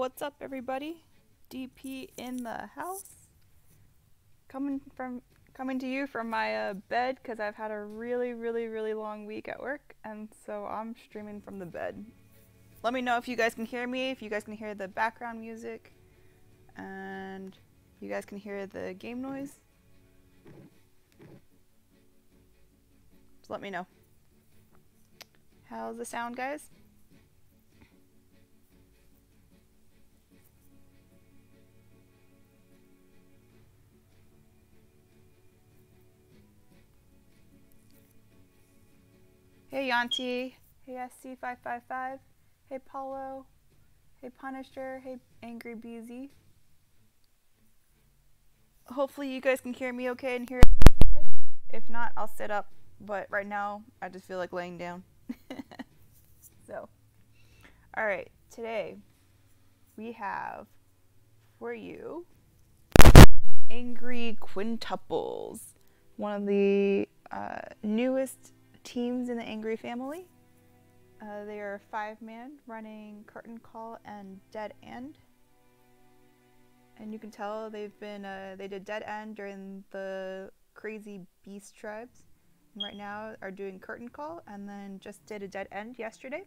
what's up everybody? DP in the house. Coming to you from my bed because I've had a really long week at work, and so I'm streaming from the bed. Let me know if you guys can hear me, if you guys can hear the background music, and you guys can hear the game noise. Just let me know. How's the sound, guys? Hey Yanti, hey SC555, hey Paulo, hey Punisher, hey Angry Beezy. Hopefully you guys can hear me okay and hear it okay. If not, I'll sit up, but right now I just feel like laying down. So, alright, today we have for you Angry Quintuples, one of the newest teams in the Angry family. They are a 5-man running Curtain Call and Dead End. And you can tell they've been, they did Dead End during the Crazy Beast Tribes. And right now are doing Curtain Call and then just did a Dead End yesterday.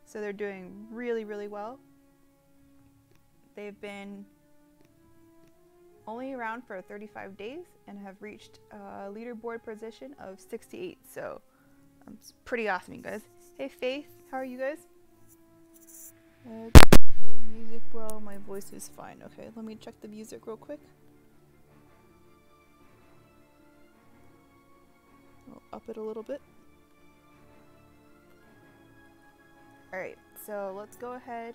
So they're doing really well. They've been only around for 35 days and have reached a leaderboard position of 68. So it's pretty awesome, you guys. Hey Faith, how are you guys? Music, well, my voice is fine. Okay, let me check the music real quick. I'll up it a little bit. Alright, so let's go ahead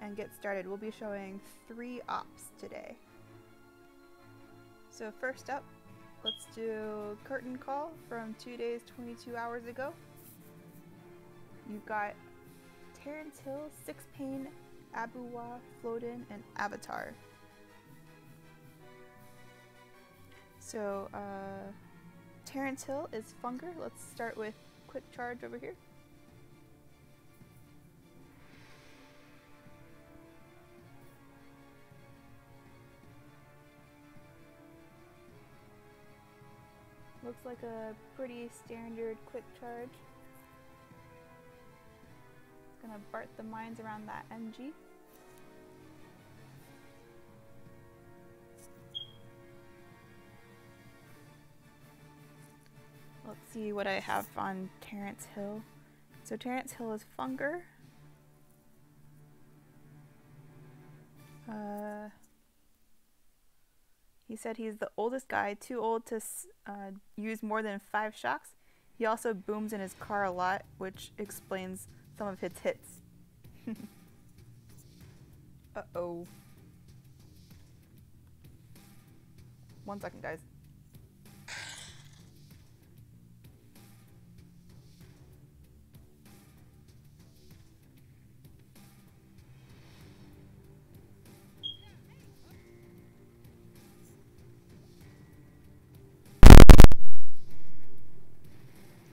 and get started. We'll be showing 3 ops today. So first up, let's do Curtain Call from 2 days, 22 hours ago. You've got Terrence Hill, 6-Pane, Abuwa, Floatin, and Avatar. So, Terrence Hill is Funger. Let's start with Quick Charge over here. Looks like a pretty standard quick charge. It's gonna BART the mines around that MG. Let's see what I have on Terrence Hill. So Terrence Hill is Funger. He said he's the oldest guy, too old to use more than 5 shocks. He also booms in his car a lot, which explains some of his hits. Uh-oh. 1 second, guys.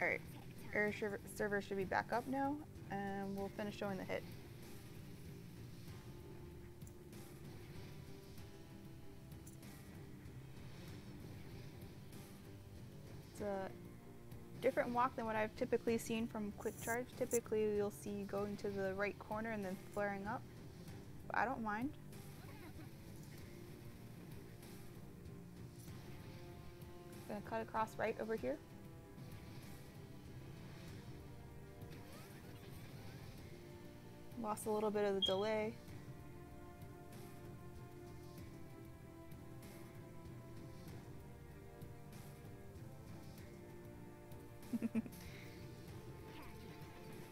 Alright, air server should be back up now, and we'll finish showing the hit. It's a different walk than what I've typically seen from Quick Charge. Typically you'll see going to the right corner and then flaring up, but I don't mind. Gonna cut across right over here. Lost a little bit of the delay.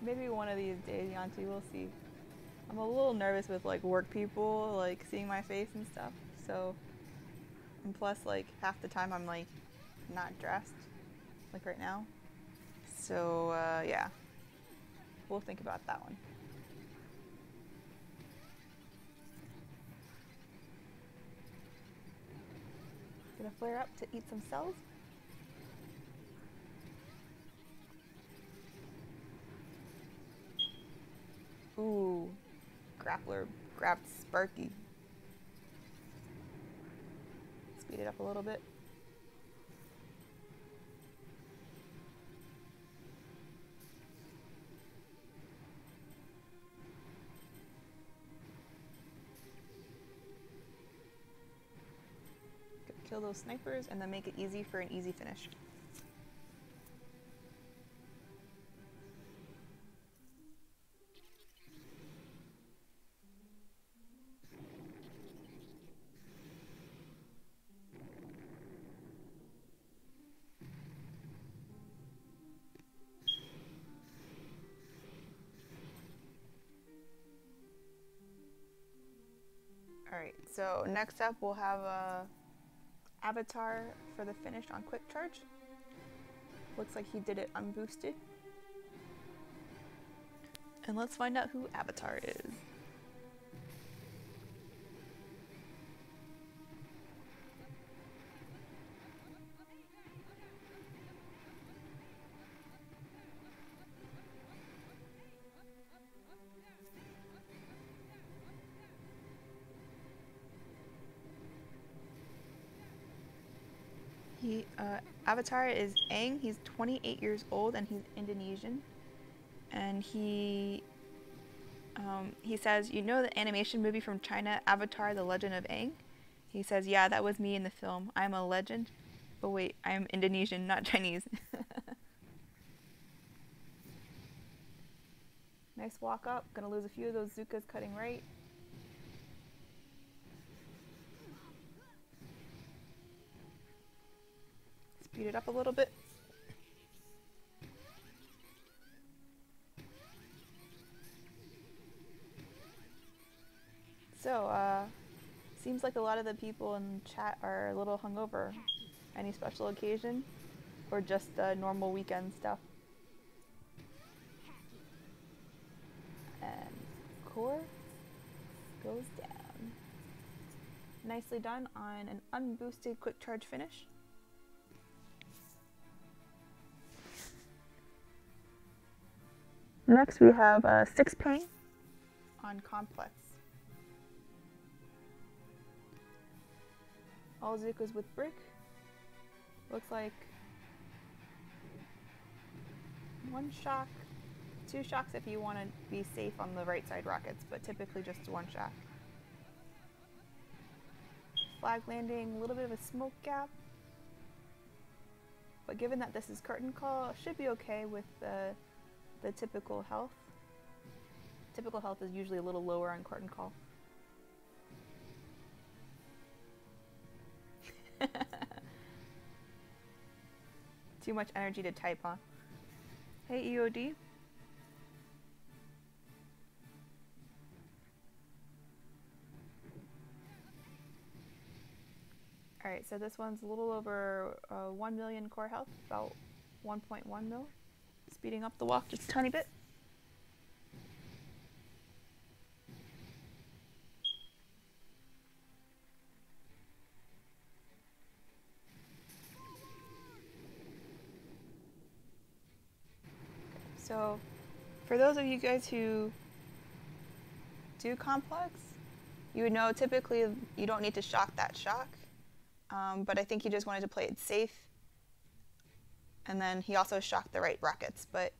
Maybe one of these days, Yanti, we'll see. I'm a little nervous with like work people, like seeing my face and stuff. So, and plus like half the time I'm like not dressed, like right now. So yeah, we'll think about that one. Gonna flare up to eat some cells. Ooh, grappler grabbed Sparky. Speed it up a little bit. Kill those snipers and then make it easy for an easy finish. Alright, so next up we'll have a Avatar for the finish on quick charge. Looks like he did it unboosted. And let's find out who Avatar is. Avatar is Aang. He's 28 years old and he's Indonesian. And he says, you know the animation movie from China, Avatar, The Legend of Aang? He says, yeah, that was me in the film. I'm a legend. But wait, I'm Indonesian, not Chinese. Nice walk up. Gonna lose a few of those Zukas cutting right. Speed it up a little bit. So, seems like a lot of the people in chat are a little hungover. Any special occasion? Or just normal weekend stuff? And core goes down. Nicely done on an unboosted quick charge finish. Next we have 6 Pain on complex. All Zukas with brick. Looks like 1 shock, 2 shocks if you want to be safe on the right side rockets, but typically just 1 shock. Flag landing, a little bit of a smoke gap. But given that this is curtain call, it should be okay with the typical health. Typical health is usually a little lower on curtain call. Too much energy to type, huh? Hey, EOD. Alright, so this one's a little over 1 million core health, about 1.1 mil. Speeding up the walk just a tiny bit. So, for those of you guys who do complex, you would know typically you don't need to shock that shock, but I think he just wanted to play it safe, and then he also shocked the right rockets. But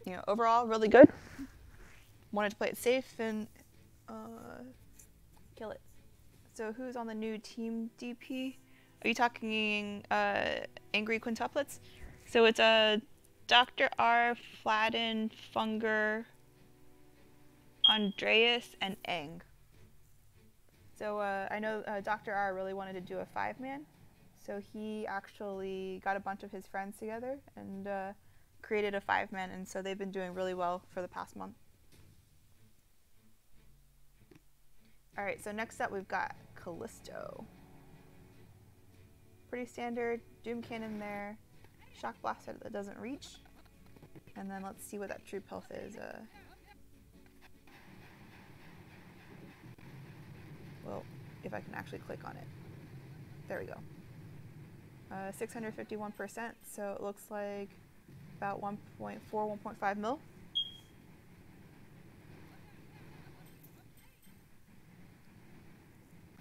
you know, overall, really good. Wanted to play it safe and kill it. So, who's on the new team DP? Are you talking Angry Quintuplets? So it's a Dr. R, Fladden, Funger, Andreas, and Aang. So I know Dr. R really wanted to do a 5-man, so he actually got a bunch of his friends together and created a 5-man, and so they've been doing really well for the past month. Alright, so next up we've got Callisto. Pretty standard, Doom Cannon there. Shock Blaster that doesn't reach. And then let's see what that troop health is. Well, if I can actually click on it. There we go. 651%, so it looks like about 1.4, 1.5 mil.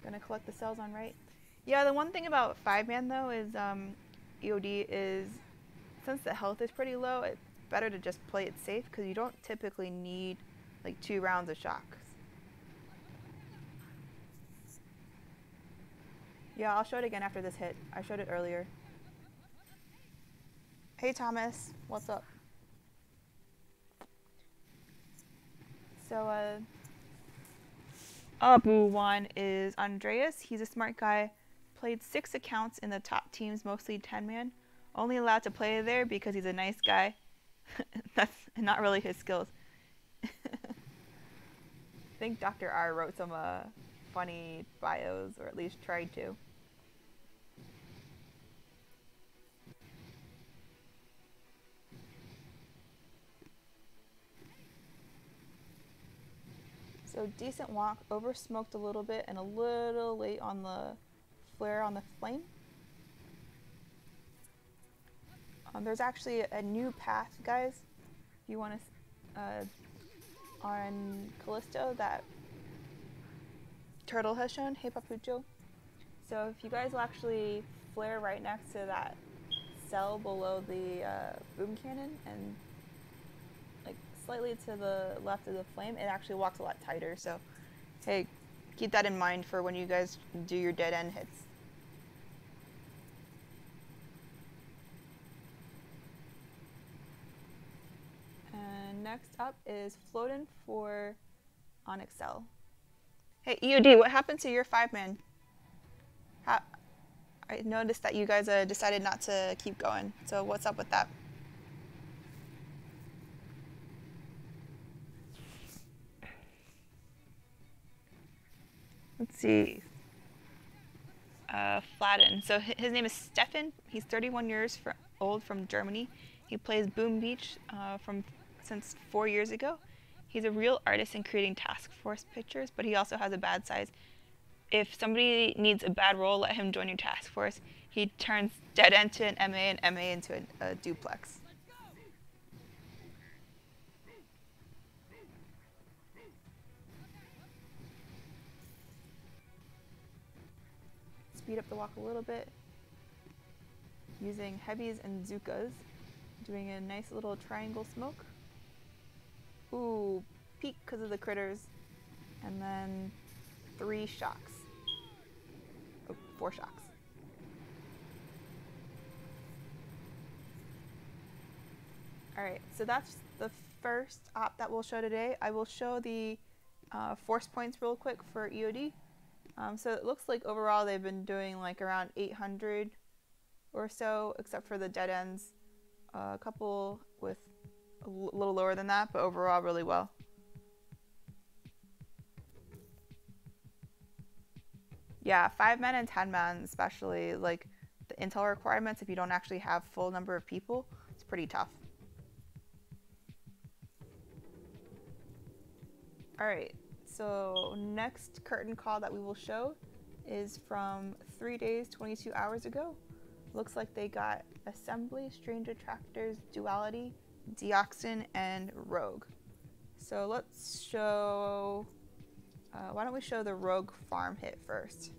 Gonna collect the cells on right. Yeah, the one thing about 5-man though is EOD is, since the health is pretty low, it's better to just play it safe because you don't typically need like 2 rounds of shocks. Yeah, I'll show it again after this hit. I showed it earlier. Hey Thomas, what's up? So Abu one is Andreas. He's a smart guy. Played 6 accounts in the top teams, mostly 10-man. Only allowed to play there because he's a nice guy. That's not really his skills. I think Dr. R wrote some funny bios, or at least tried to. So decent walk, over smoked a little bit and a little late on the flare on the flame. There's actually a new path, guys, if you want to, on Callisto that Turtle has shown. Hey Papucho. So if you guys will actually flare right next to that cell below the boom cannon and like slightly to the left of the flame, it actually walks a lot tighter. So hey, keep that in mind for when you guys do your dead end hits. And next up is Floatin' for Onyx Cell. Hey EOD, what happened to your 5-man? I noticed that you guys decided not to keep going. So what's up with that? Let's see. Flatten. So his name is Stefan. He's 31 years old from Germany. He plays Boom Beach since 4 years ago. He's a real artist in creating task force pictures, but he also has a bad size. If somebody needs a bad role, let him join your task force. He turns dead end to an MA and MA into a duplex. Speed up the walk a little bit. Using heavies and Zukas. Doing a nice little triangle smoke. Ooh, peak because of the critters. And then 3 shocks. Oh, 4 shocks. Alright, so that's the first op that we'll show today. I will show the force points real quick for EOD. So it looks like overall they've been doing like around 800 or so, except for the dead ends. A couple with a little lower than that, but overall really well. Yeah, 5-man and 10-man, especially like the intel requirements, if you don't actually have full number of people, it's pretty tough. Alright, so next curtain call that we will show is from 3 days, 22 hours ago. Looks like they got Assembly, Strange Attractors, Duality, Deoxin, and Rogue. So let's show, why don't we show the Rogue farm hit first.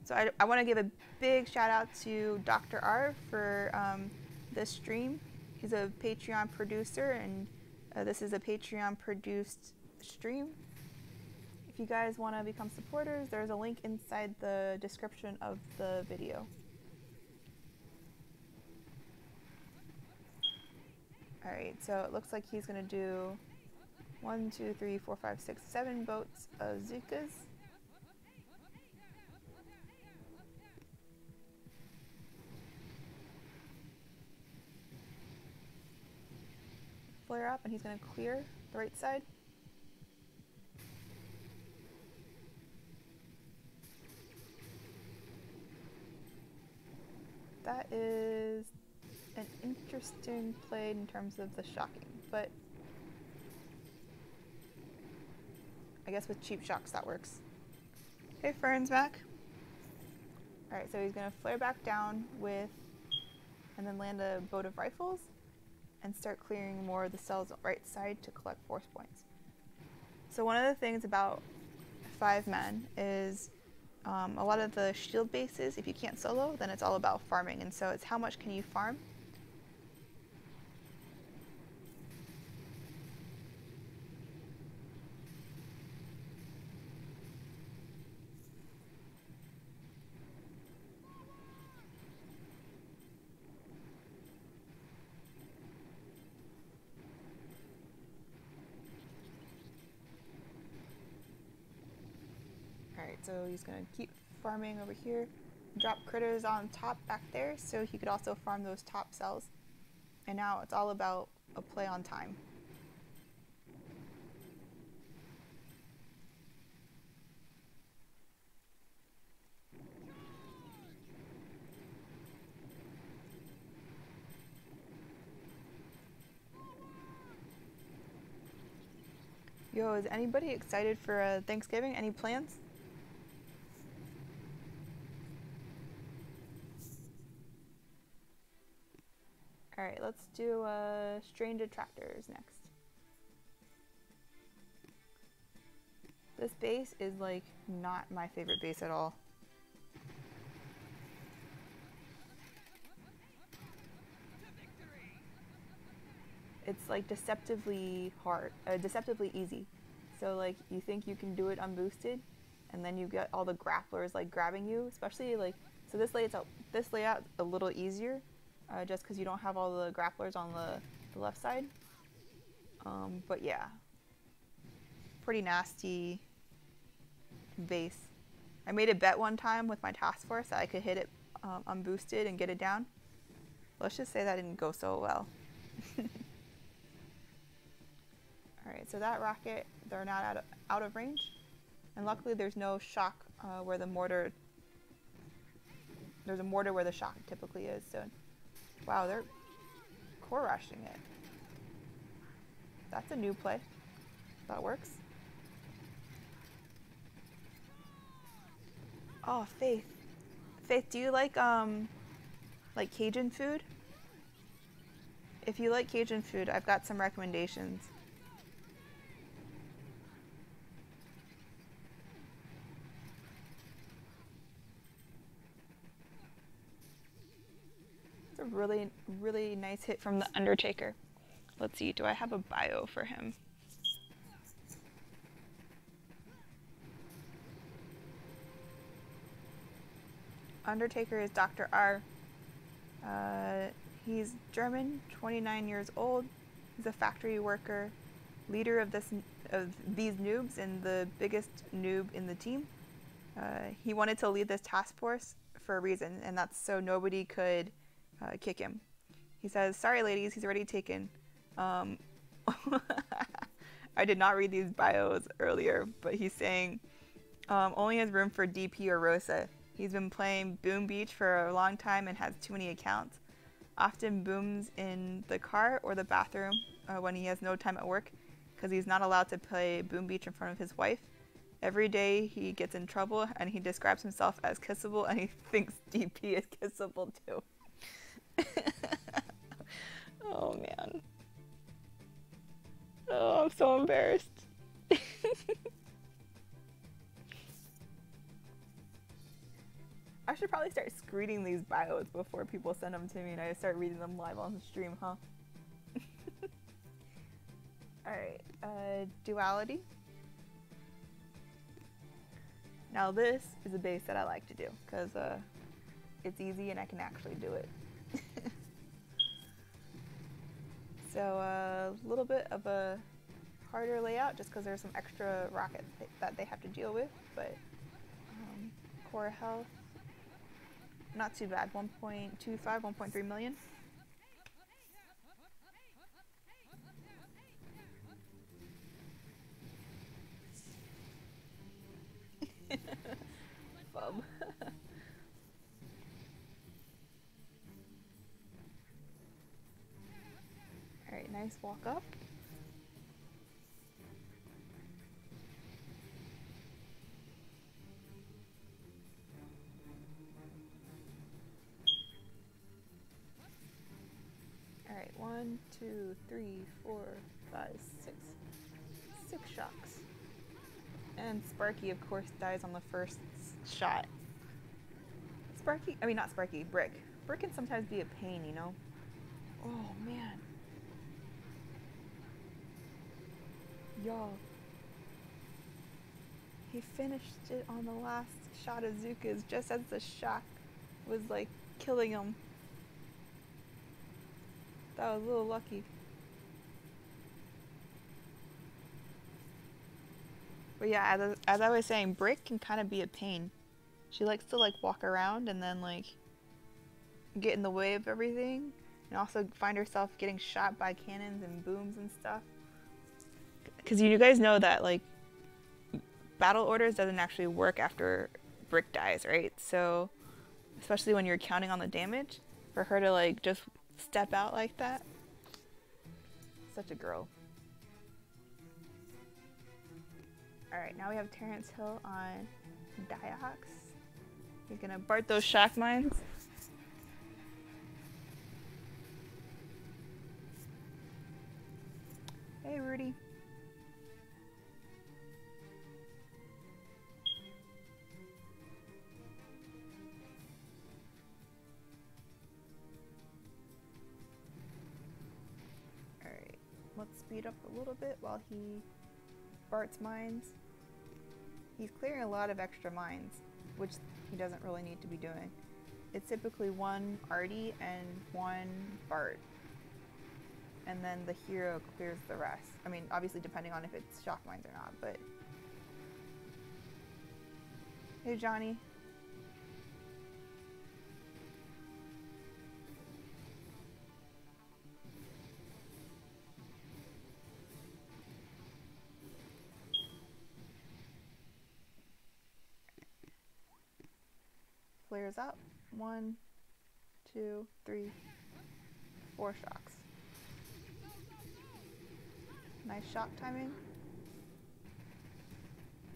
So I want to give a big shout out to Dr. R for this stream. He's a Patreon producer, and this is a Patreon produced stream. If you guys want to become supporters, there's a link inside the description of the video. Alright, so it looks like he's going to do 1, 2, 3, 4, 5, 6, 7 boats of Zukas. Flare up, and he's going to clear the right side. That is an interesting play in terms of the shocking, but I guess with cheap shocks that works. Hey Ferns back. Alright, so he's going to flare back down with, and then land a boat of rifles and start clearing more of the cells right side to collect force points. So one of the things about 5 men is a lot of the shield bases, if you can't solo, then it's all about farming. And so it's how much can you farm? Alright, so he's going to keep farming over here. Drop critters on top back there, so he could also farm those top cells. And now it's all about a play on time. Yo, is anybody excited for Thanksgiving? Any plans? Alright, let's do Strange Attractors next. This base is like not my favorite base at all. It's like deceptively hard, deceptively easy. So like you think you can do it unboosted, and then you get all the grapplers like grabbing you, especially like, so this layout a little easier, just because you don't have all the grapplers on the left side. But yeah, pretty nasty base. I made a bet one time with my task force that I could hit it unboosted and get it down. Let's just say that didn't go so well. Alright, so that rocket, they're not out of range. And luckily there's no shock where the mortar, there's a mortar where the shock typically is. So, wow, they're core rushing it. That's a new play. That works. Oh, Faith. Faith, do you like Cajun food? If you like Cajun food, I've got some recommendations. It's a really, really nice hit from the Undertaker. Let's see, do I have a bio for him? Undertaker is Dr. R. He's German, 29 years old. He's a factory worker, leader of these noobs, and the biggest noob in the team. He wanted to lead this task force for a reason, and that's so nobody could kick him. He says, "Sorry, ladies, he's already taken." I did not read these bios earlier, but he's saying only has room for DP or Rosa. He's been playing Boom Beach for a long time and has too many accounts. Often booms in the car or the bathroom when he has no time at work, because he's not allowed to play Boom Beach in front of his wife. Every day he gets in trouble, and he describes himself as kissable, and he thinks DP is kissable too. Oh man. Oh, I'm so embarrassed. I should probably start screening these bios before people send them to me and I start reading them live on the stream, huh? Alright, duality. Now this is a base that I like to do because it's easy and I can actually do it. So a little bit of a harder layout just because there's some extra rockets that they have to deal with, but core health, not too bad, 1.25, 1.3 million. Bub. Alright, nice walk up. Alright, 1, 2, 3, 4, 5, 6. 6 shocks. And Sparky, of course, dies on the first shot. Sparky, I mean not Sparky, Brick. Brick can sometimes be a pain, you know? Oh, man. Y'all. He finished it on the last shot of Zuka's just as the shock was like killing him. That was a little lucky. But yeah, as I was saying, Brick can kind of be a pain. She likes to like walk around and then like get in the way of everything, and also find herself getting shot by cannons and booms and stuff. Because you guys know that like battle orders doesn't actually work after Brick dies, right? So especially when you're counting on the damage, for her to like just step out like that, such a girl. Alright, now we have Terrence Hill on Diox. He's gonna BART those shock mines. Hey, Rudy. Alright, let's speed up a little bit while he BARTs mines. He's clearing a lot of extra mines, which he doesn't really need to be doing. It's typically one Artie and one BART. And then the hero clears the rest. I mean, obviously depending on if it's shock mines or not, but... Hey, Johnny. Flares up. 1, 2, 3, 4 shocks. Nice shock timing.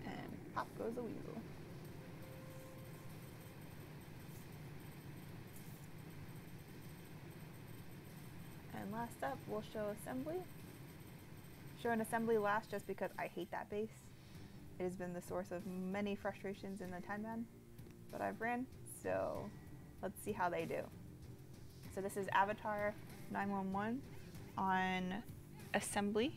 And pop goes the weasel. And last up, we'll show assembly. Showing assembly last just because I hate that base. It has been the source of many frustrations in the 10-man that I've ran, so let's see how they do. So this is Avatar 911 on assembly.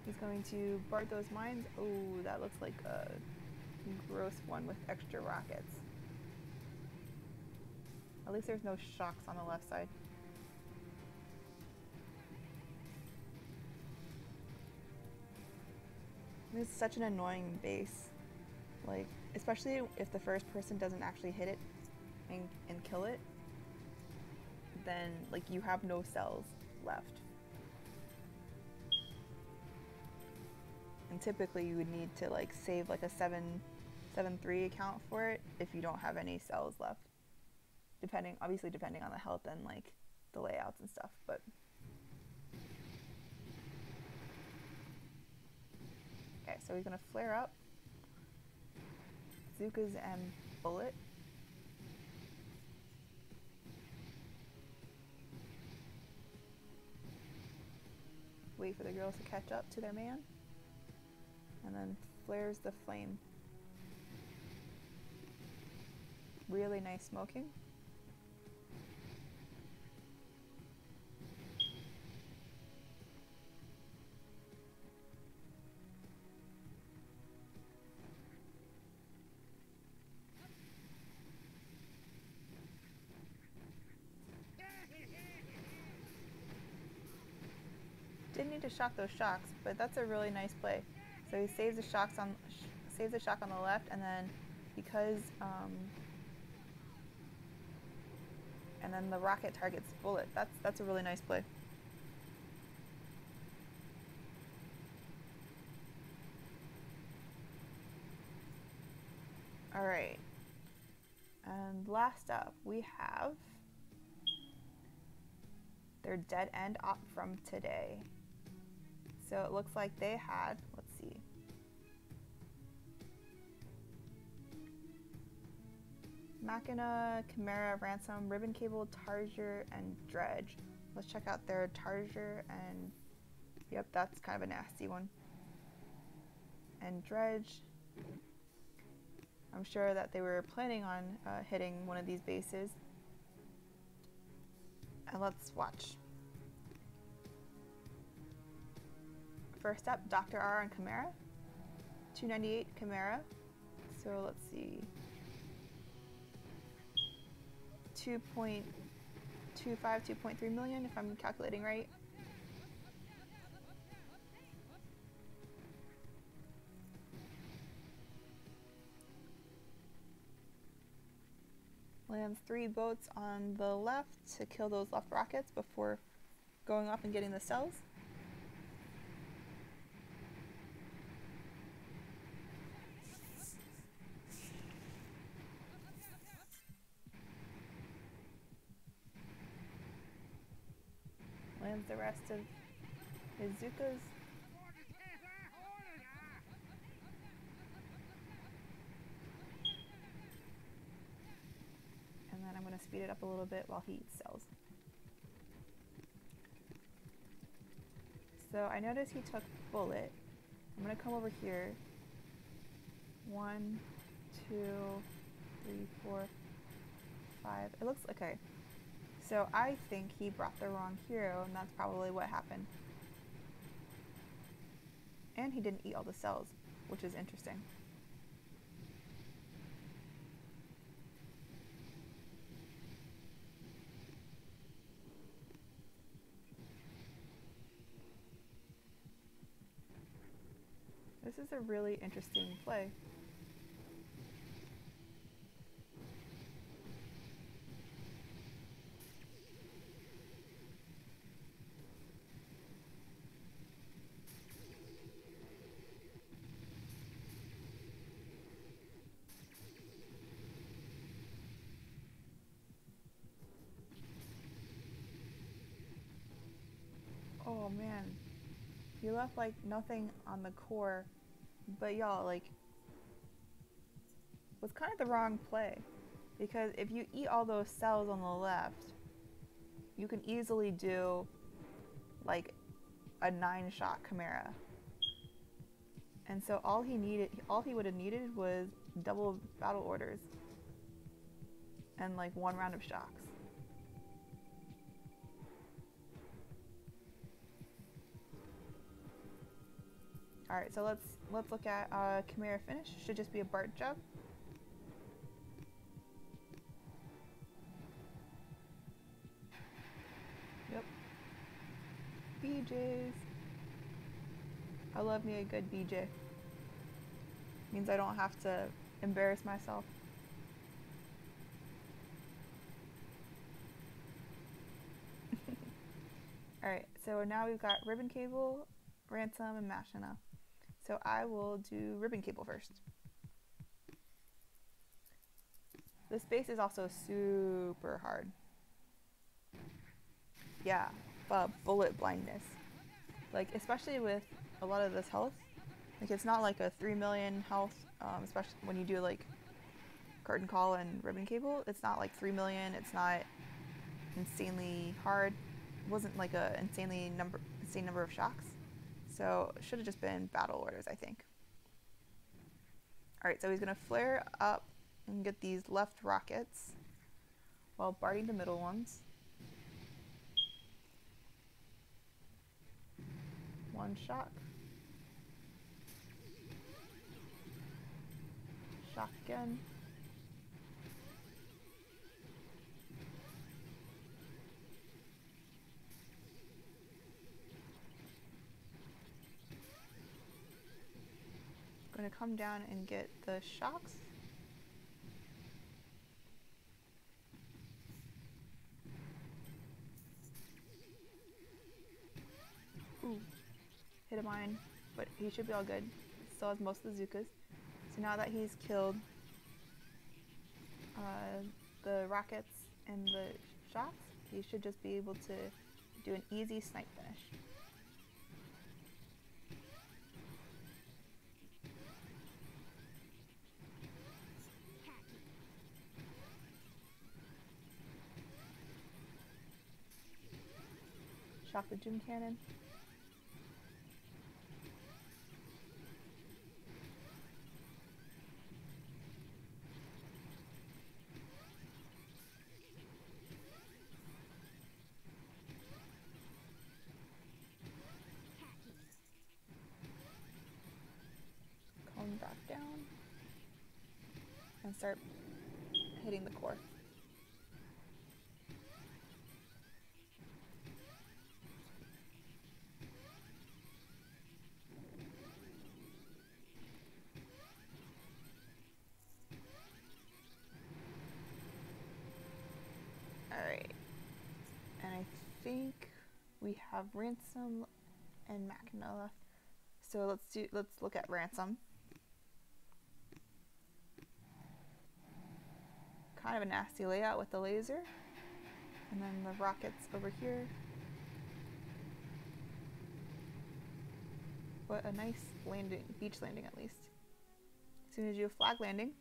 He's going to BART those mines. Oh, that looks like a gross one with extra rockets. At least there's no shocks on the left side. This is such an annoying base. Like, especially if the first person doesn't actually hit it and kill it, then like you have no cells left. And typically you would need to like save like a 7-3 account for it if you don't have any cells left. Obviously depending on the health and like the layouts and stuff, but okay, so he's gonna flare up Zuka's and Bullet. Wait for the girls to catch up to their man, and then flares the flame. Really nice smoking. Didn't need to shock those shocks, but that's a really nice play. So he saves the shock on the left, and then because and then the rocket targets Bullet. That's a really nice play. All right, and last up we have their dead end op from today. So it looks like they had, let's see, Machina, Chimera, Ransom, Ribbon Cable, Tarsier, and Dredge. Let's check out their Tarsier, and yep, that's kind of a nasty one. And Dredge, I'm sure that they were planning on hitting one of these bases. And let's watch. First up, Dr. R on Chimera. 298 Chimera. So let's see. 2.25, 2.3 million if I'm calculating right. Lands 3 boats on the left to kill those left rockets before going up and getting the cells. Lands the rest of his Zukas. And then I'm going to speed it up a little bit while he eats cells. So I noticed he took bullet. I'm going to come over here. 1, 2, 3, 4, 5. It looks okay. So I think he brought the wrong hero, and that's probably what happened. And he didn't eat all the cells, which is interesting. This is a really interesting play. Oh man, he left like nothing on the core, but y'all, like, was kind of the wrong play, because if you eat all those cells on the left, you can easily do like a 9-shot Chimera. And so all he would have needed was double battle orders and like 1 round of shocks. Alright, so let's look at Chimera finish. Should just be a Bart jug. Yep. BJs. I love me a good BJ. Means I don't have to embarrass myself. Alright, so now we've got Ribbon Cable, Ransom, and Machina. So I will do Ribbon Cable first. This base is also super hard. Yeah, bullet blindness. Like, especially with a lot of this health. Like, it's not like a 3 million health, especially when you do like Curtain Call and Ribbon Cable. It's not like 3 million, it's not insanely hard. It wasn't like a insane number of shocks. So it should have just been battle orders, I think. Alright, so he's going to flare up and get these left rockets while barding the middle ones. 1 shock. Shock again. Going to come down and get the shocks. Ooh, hit a mine, but he should be all good. Still has most of the Zukas. So now that he's killed the rockets and the shocks, he should just be able to do an easy snipe finish. shock the gym cannon. Come back down and start hitting the core. Alright, and I think we have Ransom and Machina left. So let's look at Ransom. Kind of a nasty layout with the laser. And then the rockets over here. But a nice landing, beach landing at least. As soon as you do a flag landing.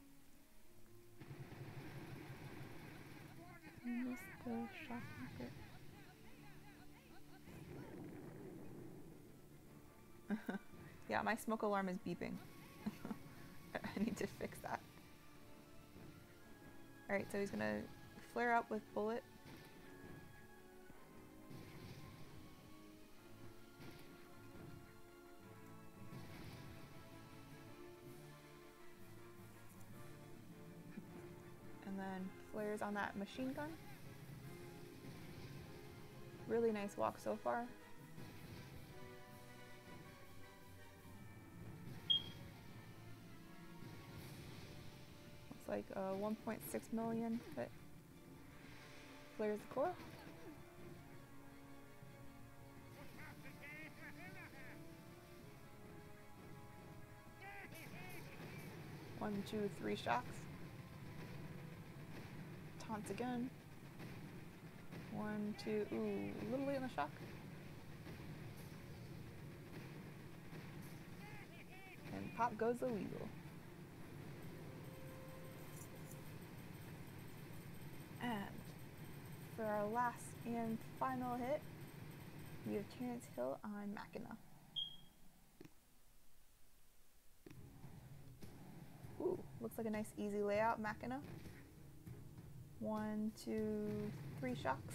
And the shock rocket. Yeah, my smoke alarm is beeping. I need to fix that. Alright, so he's gonna flare up with bullet. And then flares on that machine gun. Really nice walk so far. Looks like 1.6 million that flares the core. One, two, three shocks. Taunts again. One, two, ooh, a little late on the shock. And pop goes the weasel. And for our last and final hit, we have Terrence Hill on Machina. Ooh, looks like a nice easy layout, Machina. One, two, three shocks.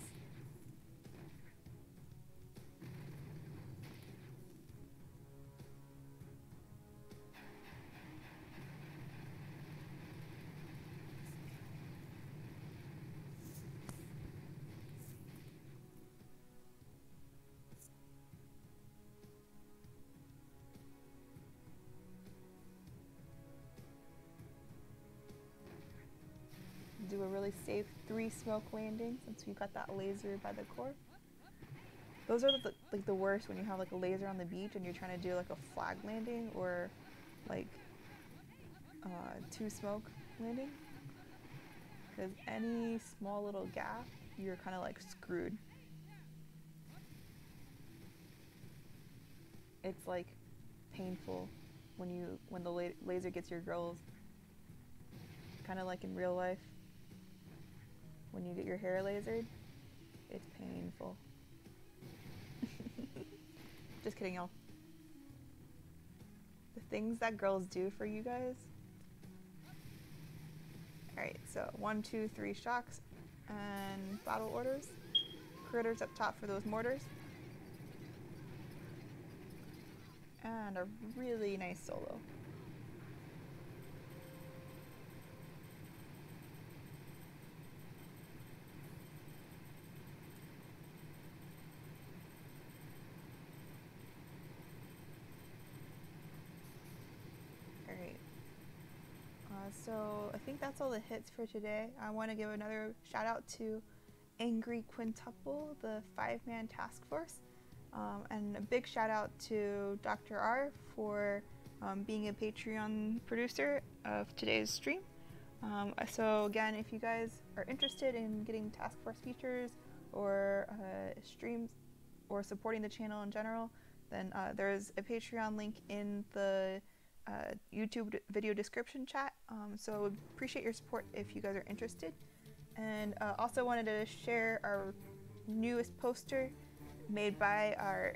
Do a really safe 3 smoke landing since we've got that laser by the core. Those are like the worst when you have like a laser on the beach and you're trying to do like a flag landing or like 2 smoke landing. Because any small little gap, you're kind of like screwed. It's like painful when the laser gets your grills. Kind of like in real life. When you get your hair lasered, it's painful. Just kidding, y'all. The things that girls do for you guys. Alright, so 1, 2, 3 shocks and battle orders. Critters up top for those mortars. And a really nice solo. So I think that's all the hits for today. I want to give another shout out to Angry Quintuple, the 5-man task force, and a big shout out to Dr. R for being a Patreon producer of today's stream. So again, if you guys are interested in getting task force features or streams or supporting the channel in general, then there's a Patreon link in the YouTube video description chat, so appreciate your support if you guys are interested. And also wanted to share our newest poster. made by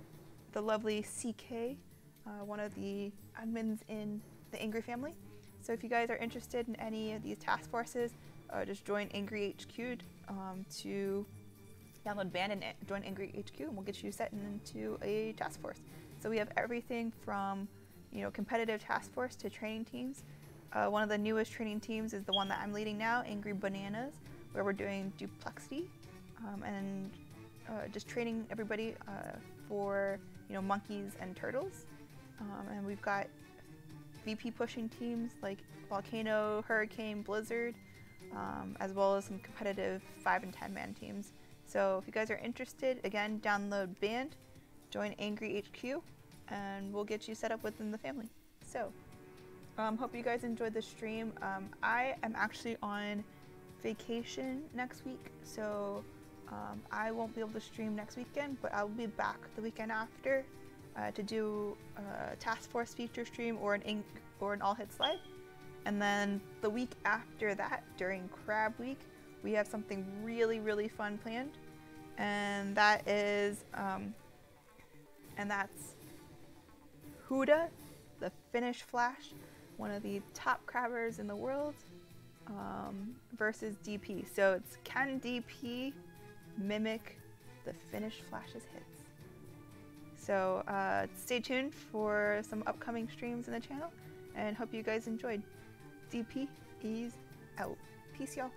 the lovely CK, one of the admins in the Angry family. So if you guys are interested in any of these task forces, just join Angry HQ to download Band and join Angry HQ, and we'll get you set into a task force. So we have everything from, you know, competitive task force to training teams. One of the newest training teams is the one that I'm leading now, Angry Bananas, where we're doing duplexity and just training everybody for, you know, monkeys and turtles. And we've got VP pushing teams like Volcano, Hurricane, Blizzard, as well as some competitive 5 and 10 man teams. So if you guys are interested, again, download Band, join Angry HQ, and we'll get you set up within the family. So hope you guys enjoyed the stream. I am actually on vacation next week, so I won't be able to stream next weekend, but I will be back the weekend after to do a task force feature stream or an all hits live. And then the week after that, during Crab Week, we have something really, really fun planned, and that is that's Huda, the Finnish Flash, one of the top crabbers in the world, versus DP. So it's, can DP mimic the Finnish Flash's hits? So stay tuned for some upcoming streams in the channel, and hope you guys enjoyed. DP is out. Peace, y'all.